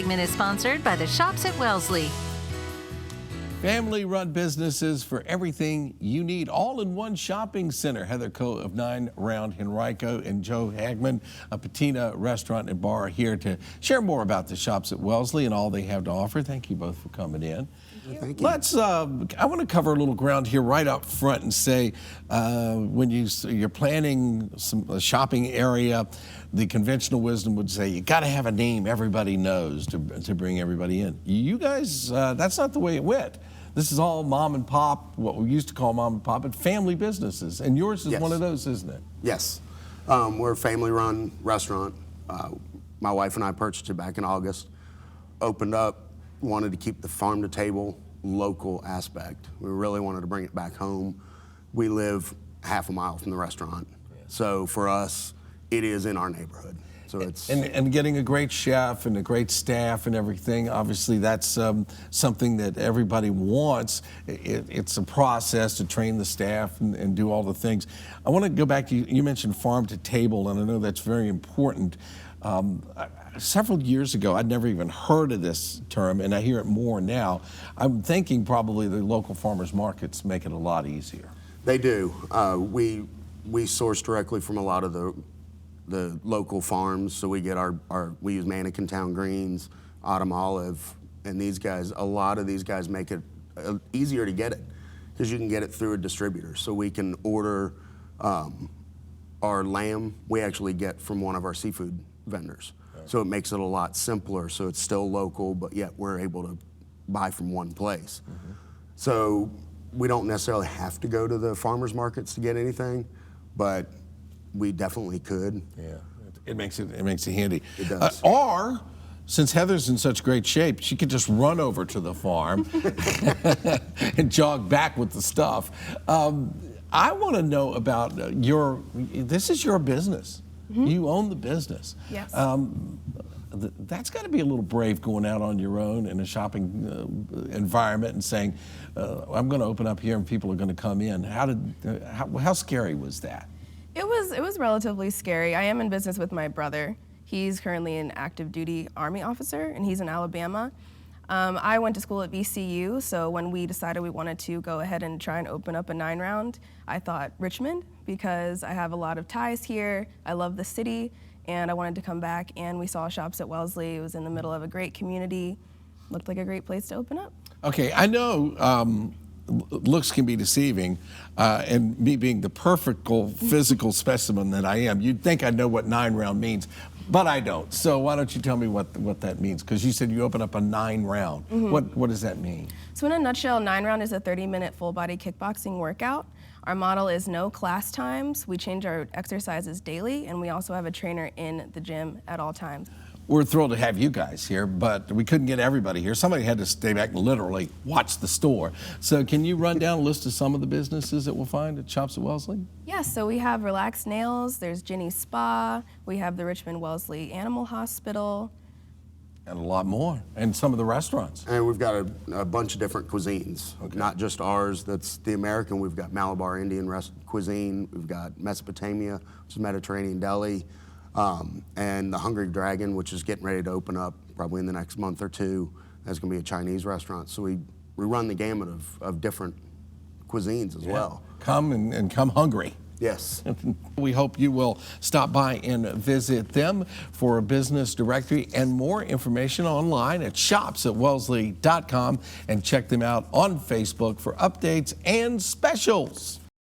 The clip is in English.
Segment is sponsored by the Shops at Wellesley. Family-run businesses for everything you need, all in one shopping center. Heather Coe of 9 Round Henrico and Joe Hagman of Patina Restaurant and Bar are here to share more about the Shops at Wellesley and all they have to offer. Thank you both for coming in. Thank you. I want to cover a little ground here right up front and say, when you're planning a shopping area, the conventional wisdom would say you got to have a name everybody knows to bring everybody in. You guys, that's not the way it went. This is all mom and pop, what we used to call mom and pop, but family businesses. And yours is one of those, isn't it? Yes. We're a family-run restaurant. My wife and I purchased it back in August. Opened up, wanted to keep the farm-to-table local aspect. We really wanted to bring it back home. We live half a mile from the restaurant. So for us, it is in our neighborhood. So it's and getting a great chef and a great staff and everything, obviously that's something that everybody wants. It's a process to train the staff and do all the things. I want to go back to you mentioned farm to table, and I know that's very important. Several years ago, I'd never even heard of this term, and I hear it more now. I'm thinking probably the local farmers markets make it a lot easier. They do. We source directly from a lot of the local farms, so we get we use Mannequin Town greens, autumn olive, and a lot of these guys make it easier to get it because you can get it through a distributor. So we can order our lamb, we actually get from one of our seafood vendors. So it makes it a lot simpler, so it's still local, but yet we're able to buy from one place. So we don't necessarily have to go to the farmers markets to get anything, but we definitely could. Yeah, it makes it handy. It does. Or, since Heather's in such great shape, she could just run over to the farm and jog back with the stuff. I want to know about this is your business. You own the business. Yes. That's got to be a little brave going out on your own in a shopping environment and saying, I'm going to open up here and people are going to come in. How scary was that? It was relatively scary. I am in business with my brother. He's currently an active duty Army officer, and he's in Alabama. I went to school at VCU, so when we decided we wanted to go ahead and try and open up a 9 Round, I thought Richmond, because I have a lot of ties here. I love the city, and I wanted to come back, and we saw Shops at Wellesley. It was in the middle of a great community. Looked like a great place to open up. Okay, I know looks can be deceiving, and me being the perfect physical specimen that I am, you'd think I know what 9 Round means, but I don't. So why don't you tell me what that means? Because you said you open up a 9 Round. What does that mean? So in a nutshell, 9 Round is a 30-minute full-body kickboxing workout. Our model is no class times. We change our exercises daily, and we also have a trainer in the gym at all times. We're thrilled to have you guys here, but we couldn't get everybody here. Somebody had to stay back and literally watch the store. So can you run down a list of some of the businesses that we'll find at Shops at Wellesley? Yes, so we have Relaxed Nails, there's Ginny's Spa, we have the Richmond Wellesley Animal Hospital. And a lot more, and some of the restaurants. And we've got a bunch of different cuisines, not just ours. That's the American. We've got Malabar Indian cuisine. We've got Mesopotamia, which is Mediterranean deli. And the Hungry Dragon, which is getting ready to open up probably in the next month or two. That's going to be a Chinese restaurant. So we run the gamut of different cuisines as well. Come and come hungry. Yes. We hope you will stop by and visit them for a business directory and more information online at shopsatwellesley.com, and check them out on Facebook for updates and specials.